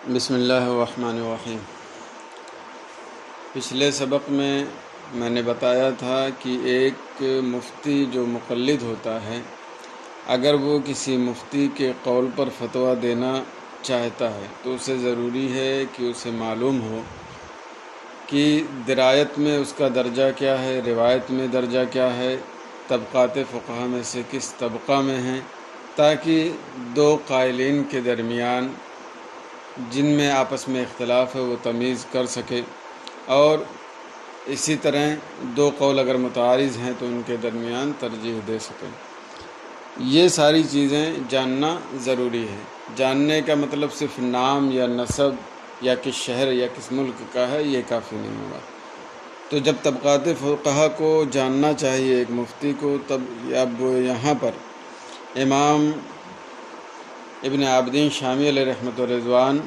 بسم اللہ الرحمن الرحیم۔ پچھلے سبق میں نے بتایا تھا کہ ایک مفتی جو مقلد ہوتا ہے، اگر وہ کسی مفتی کے قول پر فتویٰ دینا چاہتا ہے تو اسے ضروری ہے کہ اسے معلوم ہو کہ درایت میں اس کا درجہ کیا ہے، روایت میں درجہ کیا ہے، طبقات فقہا میں سے کس طبقہ میں ہیں، تاکہ دو قائلین کے درمیان جن میں آپس میں اختلاف ہے وہ تمیز کر سکے، اور اسی طرح دو قول اگر متعارض ہیں تو ان کے درمیان ترجیح دے سکے۔ یہ ساری چیزیں جاننا ضروری ہے۔ جاننے کا مطلب صرف نام یا نسب یا کس شہر یا کس ملک کا ہے یہ کافی نہیں ہوگا۔ تو جب طبقات فقہا کو جاننا چاہیے ایک مفتی کو، تب اب یہاں پر امام ابن عابدین شامی علیہ رحمۃ الرضوان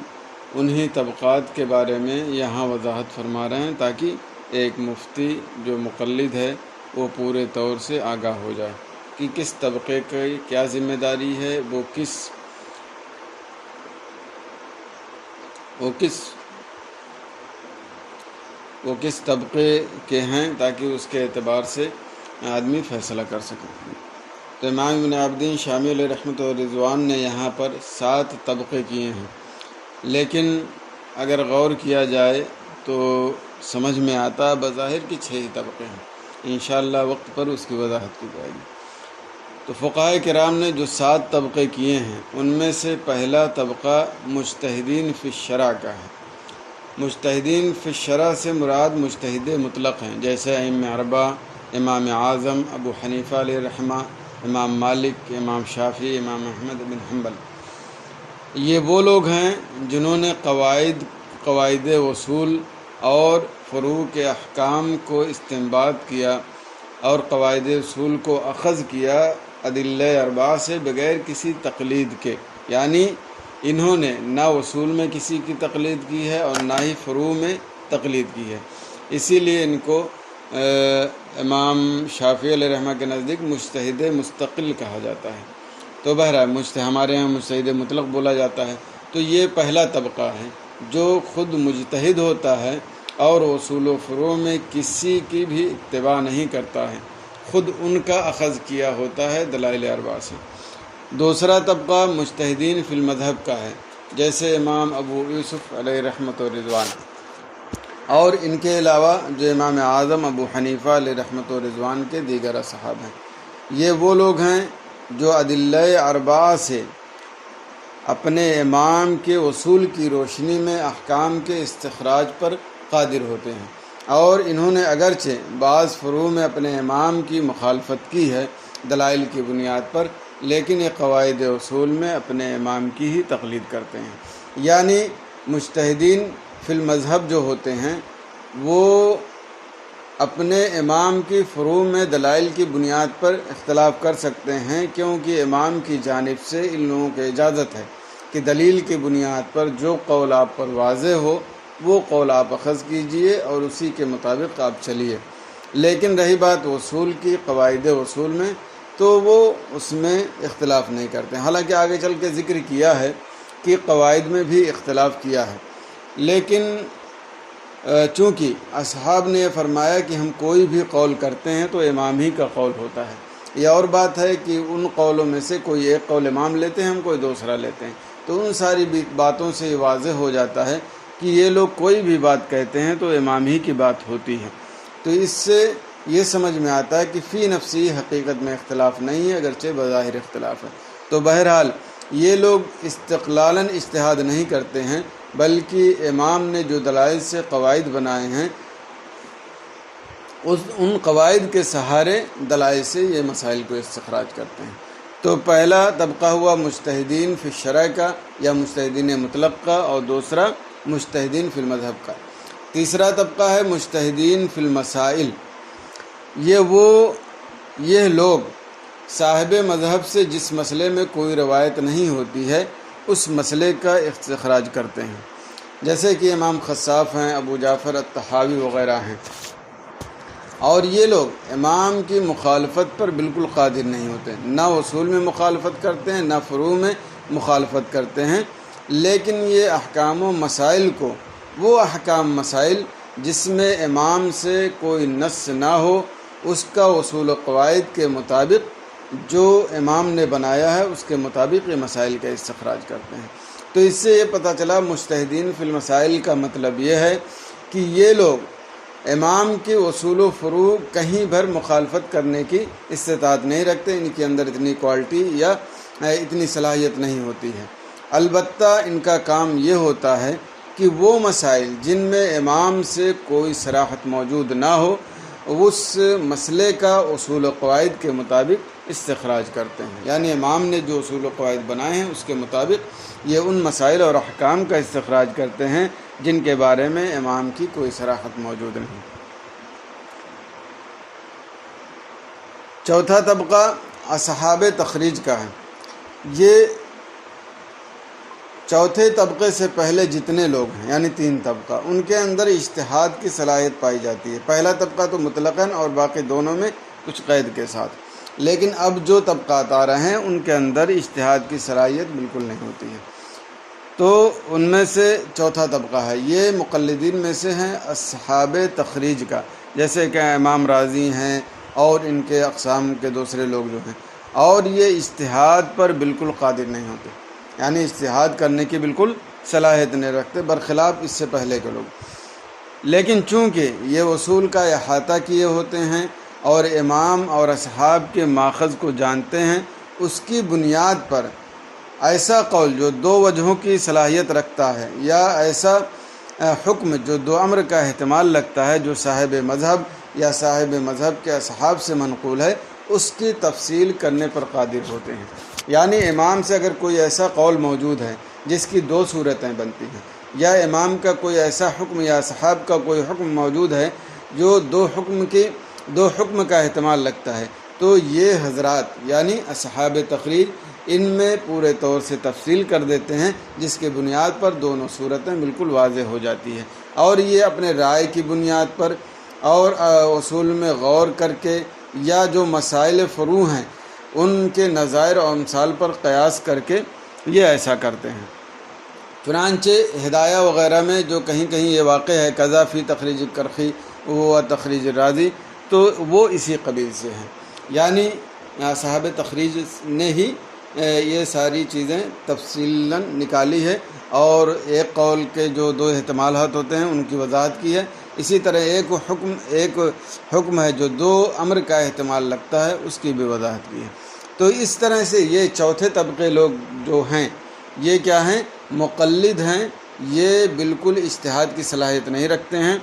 انہی طبقات کے بارے میں یہاں وضاحت فرما رہے ہیں، تاکہ ایک مفتی جو مقلد ہے وہ پورے طور سے آگاہ ہو جائے کہ کس طبقے کی کیا ذمہ داری ہے، وہ کس طبقے کے ہیں، تاکہ اس کے اعتبار سے آدمی فیصلہ کر سکے۔ تو امام ابن عابدین شامی علیہ رحمۃ الرضوان نے یہاں پر 7 طبقے کیے ہیں، لیکن اگر غور کیا جائے تو سمجھ میں آتا بظاہر کہ 6 ہی طبقے ہیں۔ انشاءاللہ وقت پر اس کی وضاحت کی جائے گی۔ تو فقہاء کرام نے جو 7 طبقے کیے ہیں ان میں سے پہلا طبقہ مجتہدین فی الشرع کا ہے۔ مجتہدین فی الشرع سے مراد مجتہد مطلق ہیں، جیسے ائمہ اربعہ، امام اعظم ابو حنیفہ علیہ رحمہ، امام مالک، امام شافعی، امام احمد بن حنبل۔ یہ وہ لوگ ہیں جنہوں نے قواعد اصول اور فروع کے احکام کو استنباط کیا اور قواعد اصول کو اخذ کیا ادلہ اربعہ سے بغیر کسی تقلید کے، یعنی انہوں نے نہ اصول میں کسی کی تقلید کی ہے اور نہ ہی فروع میں تقلید کی ہے۔ اسی لیے ان کو امام شافعی علیہ رحمہ کے نزدیک مجتہد مستقل کہا جاتا ہے۔ تو بہرحال ہمارے یہاں مجتہد مطلق بولا جاتا ہے۔ تو یہ پہلا طبقہ ہے جو خود مجتہد ہوتا ہے اور اصول و فروع میں کسی کی بھی اتباع نہیں کرتا ہے، خود ان کا اخذ کیا ہوتا ہے دلائل اربعہ سے۔ دوسرا طبقہ مجتہدین فی المذہب کا ہے، جیسے امام ابو یوسف علیہ رحمۃ الرضوان، اور ان کے علاوہ جو امام اعظم ابو حنیفہ علیہ رحمۃ الرضوان کے دیگر اصحاب ہیں۔ یہ وہ لوگ ہیں جو ادلہ اربعہ سے اپنے امام کے اصول کی روشنی میں احکام کے استخراج پر قادر ہوتے ہیں، اور انہوں نے اگرچہ بعض فروع میں اپنے امام کی مخالفت کی ہے دلائل کی بنیاد پر، لیکن یہ قواعد اصول میں اپنے امام کی ہی تقلید کرتے ہیں۔ یعنی مجتہدین فی المذہب جو ہوتے ہیں وہ اپنے امام کی فروع میں دلائل کی بنیاد پر اختلاف کر سکتے ہیں، کیونکہ امام کی جانب سے ان لوگوں کو اجازت ہے کہ دلیل کی بنیاد پر جو قول آپ پر واضح ہو وہ قول آپ اخذ کیجئے اور اسی کے مطابق آپ چلیے۔ لیکن رہی بات اصول کی، قواعد اصول میں، تو وہ اس میں اختلاف نہیں کرتے۔ حالانکہ آگے چل کے ذکر کیا ہے کہ قواعد میں بھی اختلاف کیا ہے، لیکن چونکہ اصحاب نے یہ فرمایا کہ ہم کوئی بھی قول کرتے ہیں تو امام ہی کا قول ہوتا ہے۔ یہ اور بات ہے کہ ان قولوں میں سے کوئی ایک قول امام لیتے ہیں، ہم کوئی دوسرا لیتے ہیں، تو ان ساری باتوں سے یہ واضح ہو جاتا ہے کہ یہ لوگ کوئی بھی بات کہتے ہیں تو امام ہی کی بات ہوتی ہے۔ تو اس سے یہ سمجھ میں آتا ہے کہ فی نفسی حقیقت میں اختلاف نہیں ہے، اگرچہ بظاہر اختلاف ہے۔ تو بہرحال یہ لوگ استقلالاً اجتہاد نہیں کرتے ہیں، بلکہ امام نے جو دلائل سے قواعد بنائے ہیں ان قواعد کے سہارے دلائل سے یہ مسائل کو استخراج کرتے ہیں۔ تو پہلا طبقہ ہوا مجتہدین فی الشرع کا یا مجتہدین مطلق کا، اور دوسرا مجتہدین فی المذہب کا۔ تیسرا طبقہ ہے مجتہدین فی المسائل۔ یہ لوگ صاحب مذہب سے جس مسئلے میں کوئی روایت نہیں ہوتی ہے اس مسئلے کا استخراج کرتے ہیں، جیسے کہ امام خصاف ہیں، ابو جعفر الطحاوی وغیرہ ہیں۔ اور یہ لوگ امام کی مخالفت پر بالکل قادر نہیں ہوتے، نہ اصول میں مخالفت کرتے ہیں نہ فروع میں مخالفت کرتے ہیں، لیکن یہ احکام و مسائل کو، وہ احکام مسائل جس میں امام سے کوئی نص نہ ہو، اس کا اصول و قواعد کے مطابق جو امام نے بنایا ہے اس کے مطابق یہ مسائل کا استخراج کرتے ہیں۔ تو اس سے یہ پتہ چلا مجتہدین فی المسائل کا مطلب یہ ہے کہ یہ لوگ امام کے اصول و فروع کہیں بھر مخالفت کرنے کی استطاعت نہیں رکھتے، ان کے اندر اتنی کوالٹی یا اتنی صلاحیت نہیں ہوتی ہے۔ البتہ ان کا کام یہ ہوتا ہے کہ وہ مسائل جن میں امام سے کوئی صراحت موجود نہ ہو، اس مسئلے کا اصول و قواعد کے مطابق استخراج کرتے ہیں، یعنی امام نے جو اصول و قواعد بنائے ہیں اس کے مطابق یہ ان مسائل اور احکام کا استخراج کرتے ہیں جن کے بارے میں امام کی کوئی صراحت موجود نہیں۔ چوتھا طبقہ اصحاب تخریج کا ہے۔ یہ چوتھے طبقے سے پہلے جتنے لوگ ہیں یعنی 3 طبقہ، ان کے اندر اجتہاد کی صلاحیت پائی جاتی ہے۔ پہلا طبقہ تو مطلقاً اور باقی دونوں میں کچھ قید کے ساتھ، لیکن اب جو طبقات آ رہے ہیں ان کے اندر اجتہاد کی صلاحیت بالکل نہیں ہوتی ہے۔ تو ان میں سے چوتھا طبقہ ہے، یہ مقلدین میں سے ہیں اصحاب تخریج کا، جیسے کہ امام راضی ہیں اور ان کے اقسام کے دوسرے لوگ جو ہیں، اور یہ اجتہاد پر بالکل قادر نہیں ہوتے، یعنی اجتہاد کرنے کی بالکل صلاحیت نہیں رکھتے، برخلاف اس سے پہلے کے لوگ۔ لیکن چونکہ یہ اصول کا احاطہ کیے ہوتے ہیں اور امام اور اصحاب کے ماخذ کو جانتے ہیں، اس کی بنیاد پر ایسا قول جو 2 وجہوں کی صلاحیت رکھتا ہے یا ایسا حکم جو 2 امر کا احتمال رکھتا ہے جو صاحب مذہب یا صاحب مذہب کے اصحاب سے منقول ہے، اس کی تفصیل کرنے پر قادر ہوتے ہیں۔ یعنی امام سے اگر کوئی ایسا قول موجود ہے جس کی 2 صورتیں بنتی ہیں، یا امام کا کوئی ایسا حکم یا اصحاب کا کوئی حکم موجود ہے جو 2 حکم کا احتمال رکھتا ہے، تو یہ حضرات یعنی اصحاب تخریج ان میں پورے طور سے تفصیل کر دیتے ہیں، جس کی بنیاد پر دونوں صورتیں بالکل واضح ہو جاتی ہے، اور یہ اپنے رائے کی بنیاد پر اور اصول میں غور کر کے یا جو مسائل فروع ہیں ان کے نظائر اور امثال پر قیاس کر کے یہ ایسا کرتے ہیں۔ چنانچہ ہدایہ وغیرہ میں جو کہیں کہیں یہ واقع ہے قضا فی تخریج کرخی و تخریج راضی، تو وہ اسی قبیل سے ہیں، یعنی صاحب تخریج نے ہی یہ ساری چیزیں تفصیلاً نکالی ہے اور ایک قول کے جو 2 احتمالات ہوتے ہیں ان کی وضاحت کی ہے۔ اسی طرح ایک حکم ہے جو 2 امر کا احتمال رکھتا ہے، اس کی بھی وضاحت کی ہے۔ تو اس طرح سے یہ چوتھے طبقے لوگ جو ہیں یہ کیا ہیں؟ مقلد ہیں، یہ بالکل اجتہاد کی صلاحیت نہیں رکھتے ہیں،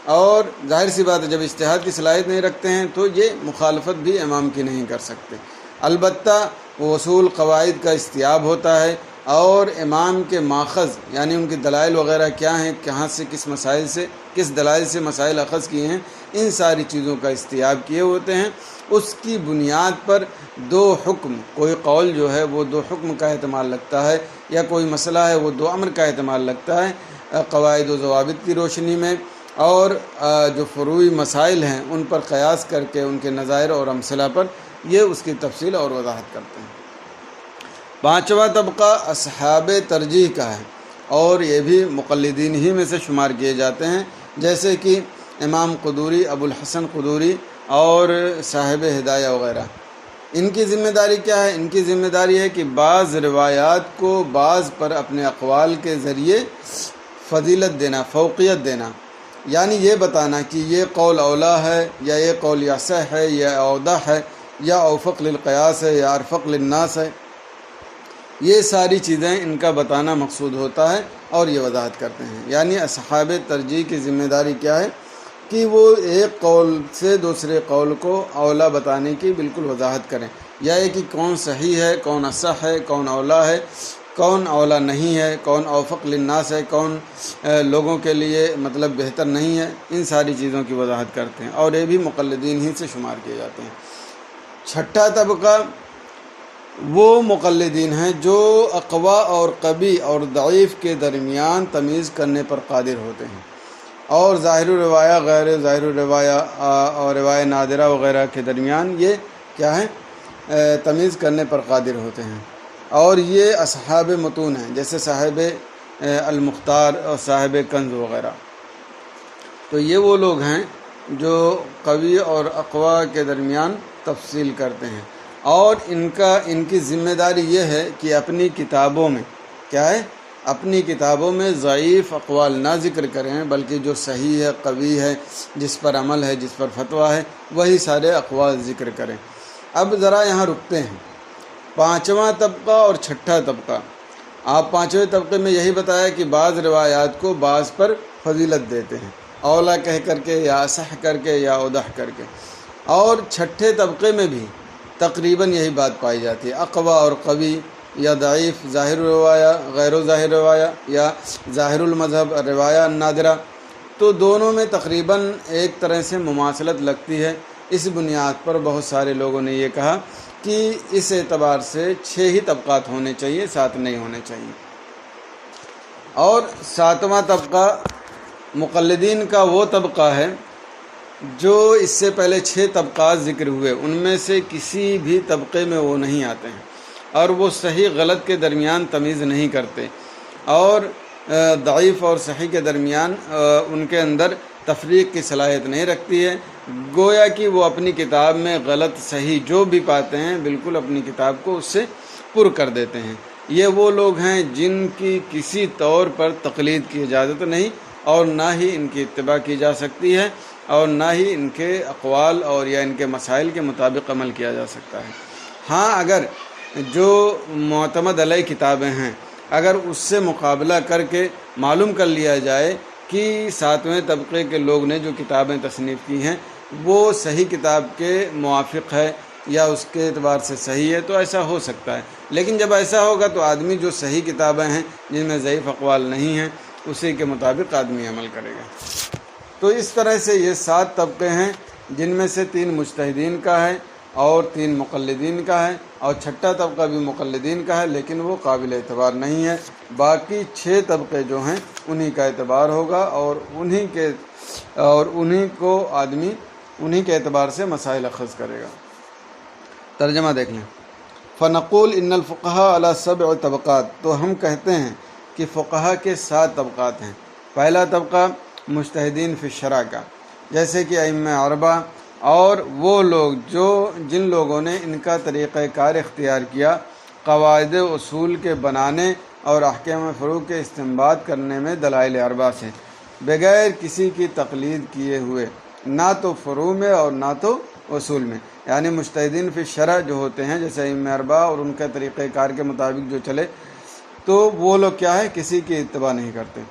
اور ظاہر سی بات ہے جب اجتہاد کی صلاحیت نہیں رکھتے ہیں تو یہ مخالفت بھی امام کی نہیں کر سکتے۔ البتہ وہ اصول قواعد کا استیاب ہوتا ہے اور امام کے ماخذ یعنی ان کے دلائل وغیرہ کیا ہیں، کہاں سے کس دلائل سے مسائل اخذ کیے ہیں، ان ساری چیزوں کا استیاب کیے ہوتے ہیں۔ اس کی بنیاد پر 2 حکم، کوئی قول جو ہے وہ 2 حکم کا احتمال رکھتا ہے یا کوئی مسئلہ ہے وہ 2 امر کا احتمال رکھتا ہے، قواعد و ضوابط کی روشنی میں اور جو فروعی مسائل ہیں ان پر قیاس کر کے ان کے نظائر اور امثلہ پر یہ اس کی تفصیل اور وضاحت کرتے ہیں۔ 5واں طبقہ اصحاب ترجیح کا ہے، اور یہ بھی مقلدین ہی میں سے شمار کیے جاتے ہیں، جیسے کہ امام قدوری، ابو الحسن قدوری اور صاحب ہدایہ وغیرہ۔ ان کی ذمہ داری کیا ہے؟ ان کی ذمہ داری ہے کہ بعض روایات کو بعض پر اپنے اقوال کے ذریعے فضیلت دینا، فوقیت دینا، یعنی یہ بتانا کہ یہ قول اولا ہے یا یہ قول یصح ہے یا اوضح ہے یا اوفق للقیاس ہے یا ارفق للناس ہے، یہ ساری چیزیں ان کا بتانا مقصود ہوتا ہے اور یہ وضاحت کرتے ہیں۔ یعنی اصحاب ترجیح کی ذمہ داری کیا ہے کہ وہ ایک قول سے دوسرے قول کو اولا بتانے کی بالکل وضاحت کریں، یا یہ کہ کون صحیح ہے، کون اصح ہے، کون اولا ہے، کون اولا نہیں ہے، کون اوفق للناس ہے، کون لوگوں کے لیے مطلب بہتر نہیں ہے، ان ساری چیزوں کی وضاحت کرتے ہیں، اور یہ بھی مقلدین ہی سے شمار کیے جاتے ہیں۔ 6واں طبقہ وہ مقلدین ہیں جو اقوا اور قوی اور ضعیف کے درمیان تمیز کرنے پر قادر ہوتے ہیں، اور ظاہر روایہ، غیر ظاہر روایہ اور روایہ نادرہ وغیرہ کے درمیان یہ کیا ہے؟ تمیز کرنے پر قادر ہوتے ہیں۔ اور یہ اصحاب متون ہیں، جیسے صاحب المختار اور صاحب کنز وغیرہ۔ تو یہ وہ لوگ ہیں جو قوی اور اقوا کے درمیان تفصیل کرتے ہیں، اور ان کی ذمہ داری یہ ہے کہ اپنی کتابوں میں کیا ہے، اپنی کتابوں میں ضعیف اقوال نہ ذکر کریں، بلکہ جو صحیح ہے، قوی ہے، جس پر عمل ہے، جس پر فتویٰ ہے، وہی سارے اقوال ذکر کریں۔ اب ذرا یہاں رکتے ہیں۔ پانچواں طبقہ اور چھٹا طبقہ، آپ پانچویں طبقے میں یہی بتایا کہ بعض روایات کو بعض پر فضیلت دیتے ہیں، اولا کہہ کر کے یا اصح کر کے یا اوضح کر کے، اور چھٹے طبقے میں بھی تقریباً یہی بات پائی جاتی ہے، اقوی اور قوی، یا ضعیف ظاہر روایہ، غیر و ظاہر روایہ، یا ظاہر المذہب روایہ نادرہ۔ تو دونوں میں تقریباً ایک طرح سے مماثلت لگتی ہے۔ اس بنیاد پر بہت سارے لوگوں نے یہ کہا کہ اس اعتبار سے 6 ہی طبقات ہونے چاہیے، 7 نہیں ہونے چاہیے۔ اور 7واں طبقہ مقلدین کا وہ طبقہ ہے جو اس سے پہلے 6 طبقات ذکر ہوئے، ان میں سے کسی بھی طبقے میں وہ نہیں آتے ہیں، اور وہ صحیح غلط کے درمیان تمیز نہیں کرتے، اور ضعیف اور صحیح کے درمیان ان کے اندر تفریق کی صلاحیت نہیں رکھتی ہے، گویا کہ وہ اپنی کتاب میں غلط صحیح جو بھی پاتے ہیں بالکل اپنی کتاب کو اس سے پر کر دیتے ہیں۔ یہ وہ لوگ ہیں جن کی کسی طور پر تقلید کی اجازت نہیں، اور نہ ہی ان کی اتباع کی جا سکتی ہے، اور نہ ہی ان کے اقوال اور یا ان کے مسائل کے مطابق عمل کیا جا سکتا ہے۔ ہاں، اگر جو معتمد علیہ کتابیں ہیں، اگر اس سے مقابلہ کر کے معلوم کر لیا جائے کہ 7ویں طبقے کے لوگ نے جو کتابیں تصنیف کی ہیں وہ صحیح کتاب کے موافق ہے یا اس کے اعتبار سے صحیح ہے، تو ایسا ہو سکتا ہے۔ لیکن جب ایسا ہوگا تو آدمی جو صحیح کتابیں ہیں جن میں ضعیف اقوال نہیں ہیں اسی کے مطابق آدمی عمل کرے گا۔ تو اس طرح سے یہ 7 طبقے ہیں، جن میں سے 3 مجتہدین کا ہے اور 3 مقلدین کا ہے، اور چھٹا طبقہ بھی مقلدین کا ہے لیکن وہ قابل اعتبار نہیں ہے۔ باقی 6 طبقے جو ہیں انہی کا اعتبار ہوگا، اور انہی کو آدمی انہی کے اعتبار سے مسائل اخذ کرے گا۔ ترجمہ دیکھ لیں۔ فنقول ان الفقہاء علی 7 طبقات، تو ہم کہتے ہیں کہ فقہا کے 7 طبقات ہیں۔ پہلا طبقہ مجتہدین فی الشرع کا، جیسے کہ ائمہ اربعہ اور وہ لوگ جن لوگوں نے ان کا طریقہ کار اختیار کیا قواعد اصول کے بنانے اور احکام فروع کے استنباط کرنے میں دلائل اربعہ سے، بغیر کسی کی تقلید کیے ہوئے، نہ تو فروع میں اور نہ تو اصول میں۔ یعنی مجتہدین فی الشرع جو ہوتے ہیں جیسے ائمہ اربعہ اور ان کا طریقہ کار کے مطابق جو چلے، تو وہ لوگ کیا ہے، کسی کی اتباع نہیں کرتے۔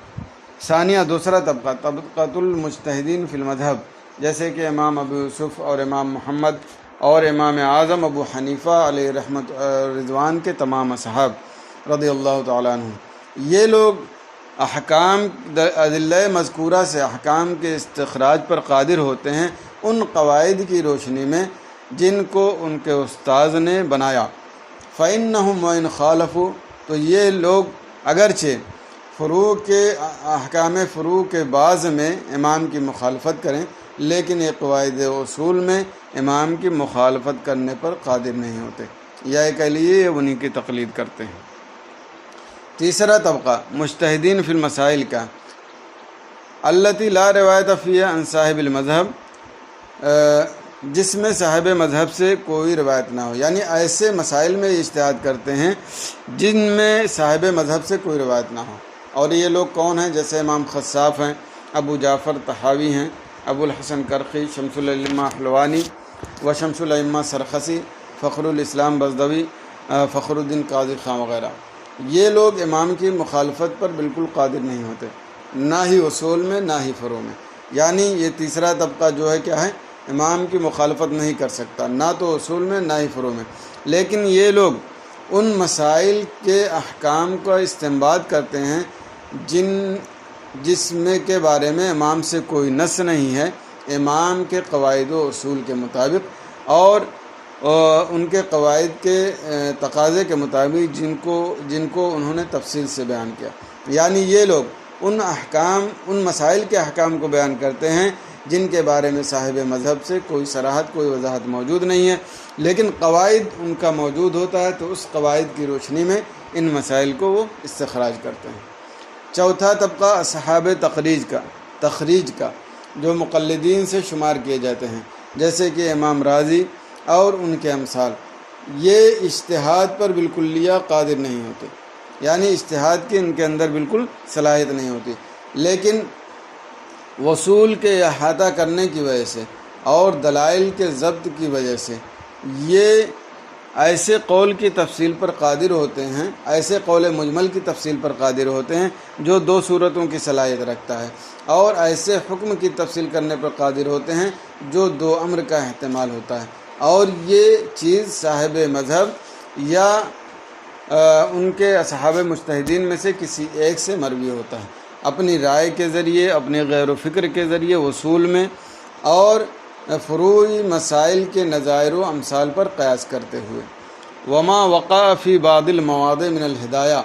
ثانیہ، دوسرا طبقہ طبقۃ المجتہدین فی المذہب، جیسے کہ امام ابو یوسف اور امام محمد اور امام اعظم ابو حنیفہ علیہ رحمت رضوان کے تمام اصحاب رضی اللہ تعالیٰ عنہ، یہ لوگ احکام ادلہ مذکورہ سے احکام کے استخراج پر قادر ہوتے ہیں ان قواعد کی روشنی میں جن کو ان کے استاذ نے بنایا۔ فإنہم وإن خالفوا، تو یہ لوگ اگرچہ فروع کے احکام فروع کے بعض میں امام کی مخالفت کریں، لیکن یہ قواعد اصول میں امام کی مخالفت کرنے پر قادر نہیں ہوتے، یا کہہ لیے انہی کی تقلید کرتے ہیں۔ تیسرا طبقہ مجتہدین فی المسائل کا، التی لا روایت فیہا عن صاحب المذہب، جس میں صاحب مذہب سے کوئی روایت نہ ہو، یعنی ایسے مسائل میں اجتہاد کرتے ہیں جن میں صاحب مذہب سے کوئی روایت نہ ہو۔ اور یہ لوگ کون ہیں؟ جیسے امام خصاف ہیں، ابو جعفر طحاوی ہیں، ابو الحسن کرخی، شمس الائمہ حلوانی و شمس الائمہ سرخسی، فخر الاسلام بزدوی، فخر الدین قاضی خان وغیرہ۔ یہ لوگ امام کی مخالفت پر بالکل قادر نہیں ہوتے، نہ ہی اصول میں نہ ہی فروع میں۔ یعنی یہ تیسرا طبقہ جو ہے کیا ہے، امام کی مخالفت نہیں کر سکتا، نہ تو اصول میں نہ ہی فروع میں، لیکن یہ لوگ ان مسائل کے احکام کا استنباط کرتے ہیں جس میں کے بارے میں امام سے کوئی نص نہیں ہے، امام کے قواعد و اصول کے مطابق اور ان کے قواعد کے تقاضے کے مطابق جن کو انہوں نے تفصیل سے بیان کیا۔ یعنی یہ لوگ ان مسائل کے احکام کو بیان کرتے ہیں جن کے بارے میں صاحب مذہب سے کوئی صراحت کوئی وضاحت موجود نہیں ہے، لیکن قواعد ان کا موجود ہوتا ہے، تو اس قواعد کی روشنی میں ان مسائل کو وہ استخراج کرتے ہیں۔ چوتھا طبقہ اصحاب تخریج کا جو مقلدین سے شمار کیے جاتے ہیں، جیسے کہ امام راضی اور ان کے امثال، یہ اجتہاد پر بالکلیہ قادر نہیں ہوتے، یعنی اجتہاد کی ان کے اندر بالکل صلاحیت نہیں ہوتی، لیکن وصول کے احاطہ کرنے کی وجہ سے اور دلائل کے ضبط کی وجہ سے یہ ایسے قول کی تفصیل پر قادر ہوتے ہیں، ایسے قول مجمل کی تفصیل پر قادر ہوتے ہیں جو دو صورتوں کی صلاحیت رکھتا ہے، اور ایسے حکم کی تفصیل کرنے پر قادر ہوتے ہیں جو دو امر کا احتمال ہوتا ہے، اور یہ چیز صاحب مذہب یا ان کے اصحاب مجتہدین میں سے کسی ایک سے مروی ہوتا ہے، اپنی رائے کے ذریعے، اپنے غیر و فکر کے ذریعے وصول میں اور فروعی مسائل کے نظائر و امثال پر قیاس کرتے ہوئے۔ وما وقع فی بعض المواضع من الہدایہ،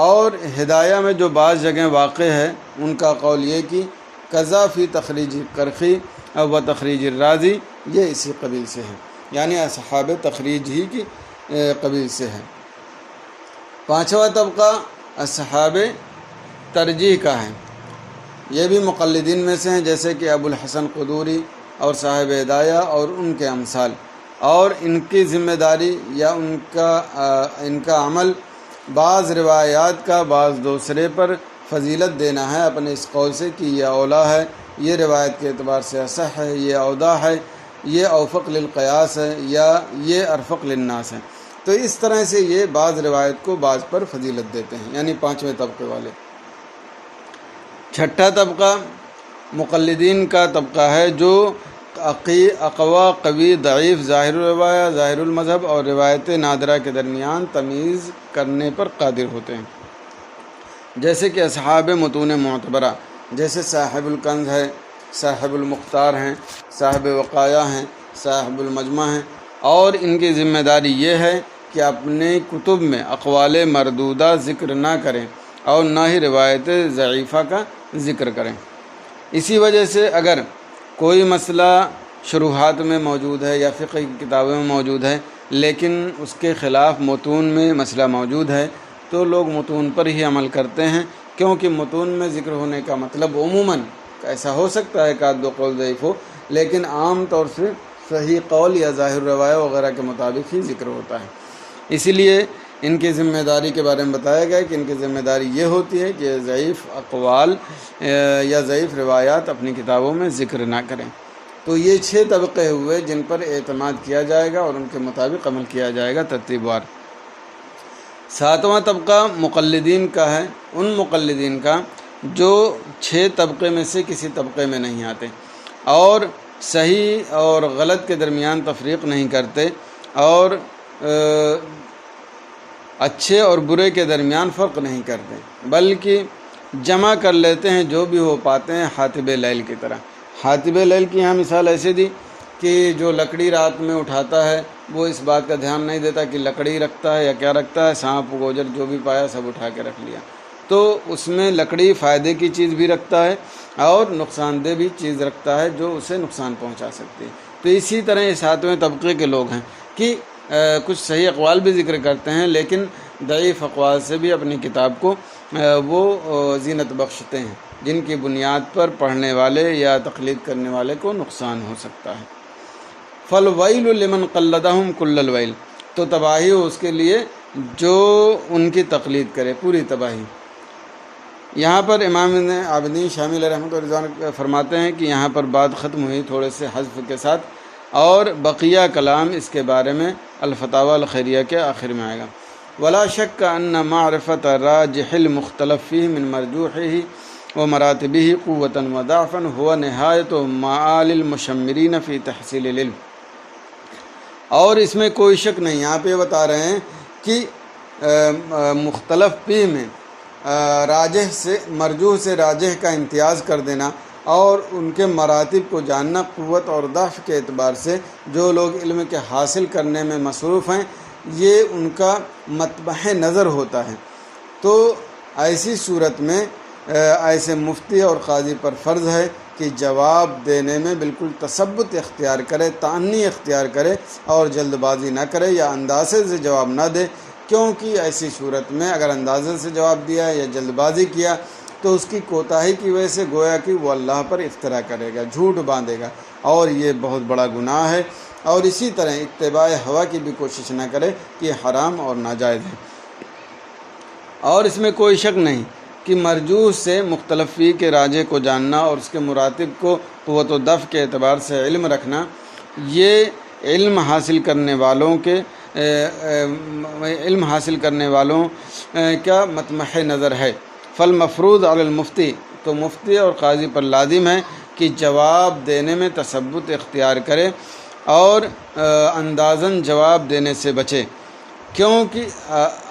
اور ہدایہ میں جو بعض جگہیں واقع ہے ان کا قول یہ کہ قضا فی تخریج کرخی و تخریج الرازی، یہ اسی قبیل سے ہے، یعنی اصحاب تخریج ہی کی قبیل سے ہے۔ پانچواں طبقہ اصحاب ترجیح کا ہے، یہ بھی مقلدین میں سے ہیں، جیسے کہ ابو الحسن قدوری اور صاحب ہدایہ اور ان کے امثال، اور ان کی ذمہ داری یا ان کا عمل بعض روایات کا بعض دوسرے پر فضیلت دینا ہے اپنے اس قول سے کہ یہ اولا ہے، یہ روایت کے اعتبار سے اصح ہے، یہ اودا ہے، یہ اوفق للقیاس ہے، یا یہ ارفق للناس ہے۔ تو اس طرح سے یہ بعض روایت کو بعض پر فضیلت دیتے ہیں، یعنی پانچویں طبقے والے۔ چھٹا طبقہ مقلدین کا طبقہ ہے جو اقوا، قوی، ضعیف، ظاہر الروایہ، ظاہر المذہب اور روایت نادرہ کے درمیان تمیز کرنے پر قادر ہوتے ہیں، جیسے کہ اصحاب متون معتبرہ، جیسے صاحب الکنز ہے، صاحب المختار ہیں، صاحب وقایہ ہیں، صاحب المجمع ہیں، اور ان کی ذمہ داری یہ ہے کہ اپنے کتب میں اقوال مردودہ ذکر نہ کریں اور نہ ہی روایت ضعیفہ کا ذکر کریں۔ اسی وجہ سے اگر کوئی مسئلہ شروحات میں موجود ہے یا فقہ کی کتابوں میں موجود ہے لیکن اس کے خلاف متون میں مسئلہ موجود ہے تو لوگ متون پر ہی عمل کرتے ہیں، کیونکہ متون میں ذکر ہونے کا مطلب عموماً ایسا ہو سکتا ہے کہ آدھ دو قول ضعیف ہو، لیکن عام طور سے صحیح قول یا ظاہر روایہ وغیرہ کے مطابق ہی ذکر ہوتا ہے۔ اسی لیے ان کی ذمہ داری کے بارے میں بتایا گیا کہ ان کی ذمہ داری یہ ہوتی ہے کہ ضعیف اقوال یا ضعیف روایات اپنی کتابوں میں ذکر نہ کریں۔ تو یہ 6 طبقے ہوئے جن پر اعتماد کیا جائے گا اور ان کے مطابق عمل کیا جائے گا ترتیب وار۔ 7واں طبقہ مقلدین کا ہے، ان مقلدین کا جو 6 طبقے میں سے کسی طبقے میں نہیں آتے اور صحیح اور غلط کے درمیان تفریق نہیں کرتے اور اچھے اور برے کے درمیان فرق نہیں کرتے، بلکہ جمع کر لیتے ہیں جو بھی ہو پاتے ہیں، حاطب لیل کی طرح۔ حاطب لیل کی یہاں مثال ایسے دی کہ جو لکڑی رات میں اٹھاتا ہے وہ اس بات کا دھیان نہیں دیتا کہ لکڑی رکھتا ہے یا کیا رکھتا ہے، سانپ گوجر جو بھی پایا سب اٹھا کے رکھ لیا، تو اس میں لکڑی فائدے کی چیز بھی رکھتا ہے اور نقصان دہ بھی چیز رکھتا ہے جو اسے نقصان پہنچا سکتی ہے۔ تو اسی طرح یہ 7ویں طبقے کے لوگ ہیں کہ کچھ صحیح اقوال بھی ذکر کرتے ہیں لیکن ضعیف اقوال سے بھی اپنی کتاب کو وہ زینت بخشتے ہیں جن کی بنیاد پر پڑھنے والے یا تقلید کرنے والے کو نقصان ہو سکتا ہے۔ فالویل لمن قلدہم کل الویل، تو تباہی ہو اس کے لیے جو ان کی تقلید کرے، پوری تباہی۔ یہاں پر امام عابدین شامی علیہ رحمۃ اللہ رضوان فرماتے ہیں کہ یہاں پر بات ختم ہوئی تھوڑے سے حذف کے ساتھ، اور بقیہ کلام اس کے بارے میں الفتاوی الخیریہ کے آخر میں آئے گا۔ ولا شک ان معرفت راجح المختلف فيه من مرجوحه ومراتبه قوة وضعفا هو نهایت معال المشمرین فی تحصیل العلم، اور اس میں کوئی شک نہیں، یہاں پہ بتا رہے ہیں کہ مختلف فی میں راجح سے مرجوح سے راجح کا امتیاز کر دینا اور ان کے مراتب کو جاننا، قوت اور ضعف کے اعتبار سے جو لوگ علم کے حاصل کرنے میں مصروف ہیں یہ ان کا مطبع نظر ہوتا ہے۔ تو ایسی صورت میں ایسے مفتی اور قاضی پر فرض ہے کہ جواب دینے میں بالکل تثبت اختیار کرے، تأنی اختیار کرے اور جلد بازی نہ کرے یا اندازے سے جواب نہ دے، کیونکہ ایسی صورت میں اگر اندازے سے جواب دیا یا جلد بازی کیا تو اس کی کوتاہی کی وجہ سے گویا کہ وہ اللہ پر افترا کرے گا، جھوٹ باندھے گا، اور یہ بہت بڑا گناہ ہے۔ اور اسی طرح اتباع ہوا کی بھی کوشش نہ کرے کہ یہ حرام اور ناجائز ہے۔ اور اس میں کوئی شک نہیں کہ مرجوح سے مختلف فی کے راجے کو جاننا اور اس کے مراتب کو قوت و دفع کے اعتبار سے علم رکھنا، یہ علم حاصل کرنے والوں کا مطمح نظر ہے۔ فالمفروض علی المفتی، تو مفتی اور قاضی پر لازم ہے کہ جواب دینے میں تثبت اختیار کرے اور اندازاً جواب دینے سے بچے، کیونکہ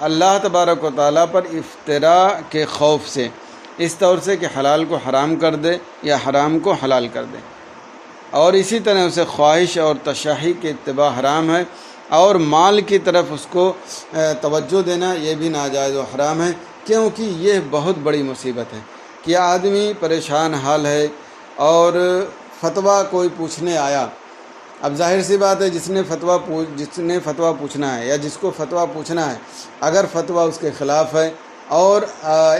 اللہ تبارک و تعالیٰ پر افتراء کے خوف سے، اس طور سے کہ حلال کو حرام کر دے یا حرام کو حلال کر دے، اور اسی طرح اسے خواہش اور تشہی کے اتباع حرام ہے، اور مال کی طرف اس کو توجہ دینا یہ بھی ناجائز و حرام ہے، کیونکہ یہ بہت بڑی مصیبت ہے کہ آدمی پریشان حال ہے اور فتویٰ کوئی پوچھنے آیا۔ اب ظاہر سی بات ہے جس نے فتویٰ پوچھنا ہے یا جس کو فتویٰ پوچھنا ہے، اگر فتویٰ اس کے خلاف ہے اور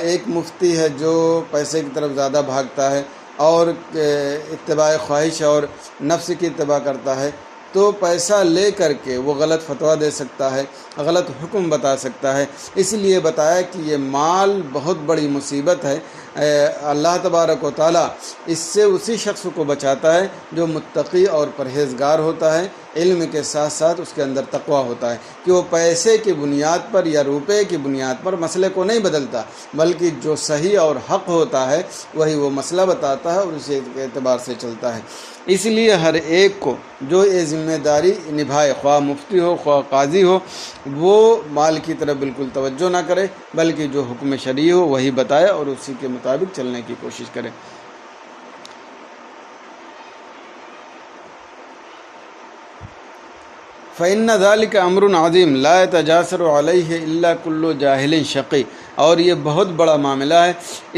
ایک مفتی ہے جو پیسے کی طرف زیادہ بھاگتا ہے اور اتباع خواہش اور نفس کی اتباع کرتا ہے، تو پیسہ لے کر کے وہ غلط فتویٰ دے سکتا ہے، غلط حکم بتا سکتا ہے۔ اس لیے بتایا کہ یہ مال بہت بڑی مصیبت ہے، اللہ تبارک و تعالیٰ اس سے اسی شخص کو بچاتا ہے جو متقی اور پرہیزگار ہوتا ہے، علم کے ساتھ ساتھ اس کے اندر تقویٰ ہوتا ہے کہ وہ پیسے کی بنیاد پر یا روپے کی بنیاد پر مسئلے کو نہیں بدلتا، بلکہ جو صحیح اور حق ہوتا ہے وہی وہ مسئلہ بتاتا ہے اور اسی اعتبار سے چلتا ہے۔ اس لیے ہر ایک کو جو یہ ذمہ داری نبھائے، خواہ مفتی ہو خواہ قاضی ہو، وہ مال کی طرف بالکل توجہ نہ کرے، بلکہ جو حکم شرعی ہو وہی بتائے اور اسی کے مطابق چلنے کی کوشش کرے۔ فإن ذلك امر عظیم لا يتجاسر علیہ الا کل جاہل شقی، اور یہ بہت بڑا معاملہ ہے،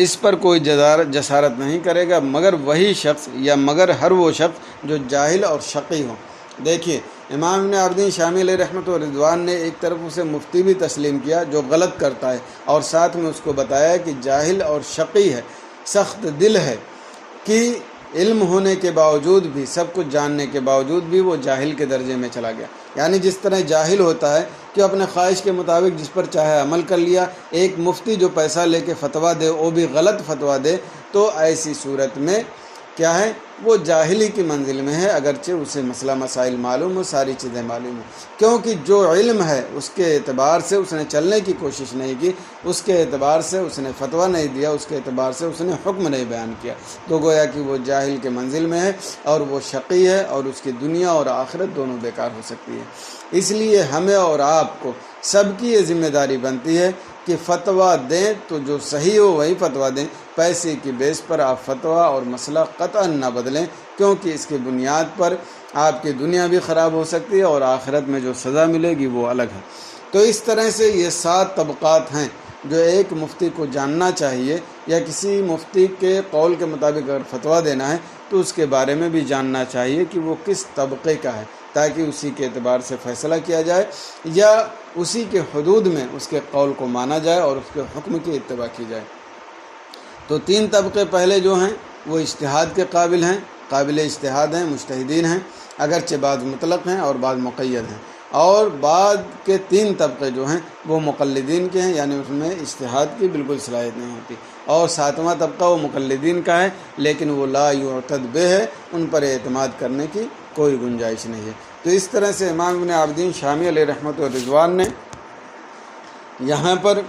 اس پر کوئی جسارت نہیں کرے گا مگر وہی شخص یا مگر ہر وہ شخص جو جاہل اور شقی ہو۔ دیکھیے امام ابن عابدین شامی علیہ رحمۃ و رضوان نے ایک طرف اسے مفتی بھی تسلیم کیا جو غلط کرتا ہے، اور ساتھ میں اس کو بتایا کہ جاہل اور شقی ہے، سخت دل ہے، کہ علم ہونے کے باوجود بھی، سب کچھ جاننے کے باوجود بھی وہ جاہل کے درجے میں چلا گیا۔ یعنی جس طرح جاہل ہوتا ہے کہ اپنے خواہش کے مطابق جس پر چاہے عمل کر لیا، ایک مفتی جو پیسہ لے کے فتویٰ دے وہ بھی غلط فتویٰ دے، تو ایسی صورت میں کیا ہے، وہ جاہلی کی منزل میں ہے، اگرچہ اسے مسئلہ مسائل معلوم ہو، ساری چیزیں معلوم ہو، کیونکہ جو علم ہے اس کے اعتبار سے اس نے چلنے کی کوشش نہیں کی، اس کے اعتبار سے اس نے فتویٰ نہیں دیا، اس کے اعتبار سے اس نے حکم نہیں بیان کیا، تو گویا کہ وہ جاہل کے منزل میں ہے اور وہ شقی ہے، اور اس کی دنیا اور آخرت دونوں بیکار ہو سکتی ہے۔ اس لیے ہمیں اور آپ کو سب کی یہ ذمہ داری بنتی ہے کہ فتویٰ دیں تو جو صحیح ہو وہی فتویٰ دیں، پیسے کی بیس پر آپ فتویٰ اور مسئلہ قطعا نہ بدلیں، کیونکہ اس کی بنیاد پر آپ کی دنیا بھی خراب ہو سکتی ہے اور آخرت میں جو سزا ملے گی وہ الگ ہے۔ تو اس طرح سے یہ 7 طبقات ہیں جو ایک مفتی کو جاننا چاہیے، یا کسی مفتی کے قول کے مطابق اگر فتویٰ دینا ہے تو اس کے بارے میں بھی جاننا چاہیے کہ وہ کس طبقے کا ہے، تاکہ اسی کے اعتبار سے فیصلہ کیا جائے یا اسی کے حدود میں اس کے قول کو مانا جائے اور اس کے حکم کی اتباع کی جائے۔ تو 3 طبقے پہلے جو ہیں وہ اجتہاد کے قابل ہیں، قابل اجتہاد ہیں، مجتہدین ہیں، اگرچہ بعض مطلق ہیں اور بعض مقید ہیں، اور بعد کے 3 طبقے جو ہیں وہ مقلدین کے ہیں، یعنی اس میں اجتہاد کی بالکل صلاحیت نہیں ہوتی، اور 7واں طبقہ وہ مقلدین کا ہے لیکن وہ لا یعتد بہ ہے، ان پر اعتماد کرنے کی کوئی گنجائش نہیں ہے۔ تو اس طرح سے امام ابن عابدین شامی علیہ رحمۃ و رضوان نے یہاں پر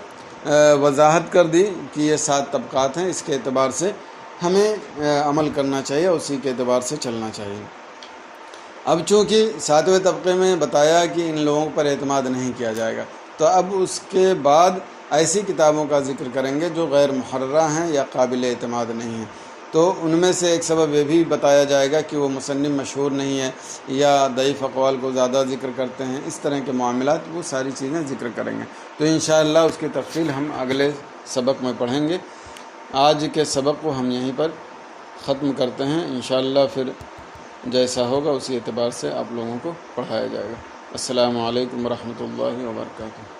وضاحت کر دی کہ یہ 7 طبقات ہیں، اس کے اعتبار سے ہمیں عمل کرنا چاہیے، اسی کے اعتبار سے چلنا چاہیے۔ اب چونکہ 7ویں طبقے میں بتایا کہ ان لوگوں پر اعتماد نہیں کیا جائے گا، تو اب اس کے بعد ایسی کتابوں کا ذکر کریں گے جو غیر محررہ ہیں یا قابل اعتماد نہیں ہیں۔ تو ان میں سے ایک سبب یہ بھی بتایا جائے گا کہ وہ مصنف مشہور نہیں ہے یا ضعیف اقوال کو زیادہ ذکر کرتے ہیں، اس طرح کے معاملات، وہ ساری چیزیں ذکر کریں گے۔ تو انشاءاللہ اس کی تفصیل ہم اگلے سبق میں پڑھیں گے۔ آج کے سبق کو ہم یہیں پر ختم کرتے ہیں، انشاءاللہ پھر جیسا ہوگا اسی اعتبار سے آپ لوگوں کو پڑھایا جائے گا۔ السلام علیکم ورحمۃ اللہ وبرکاتہ۔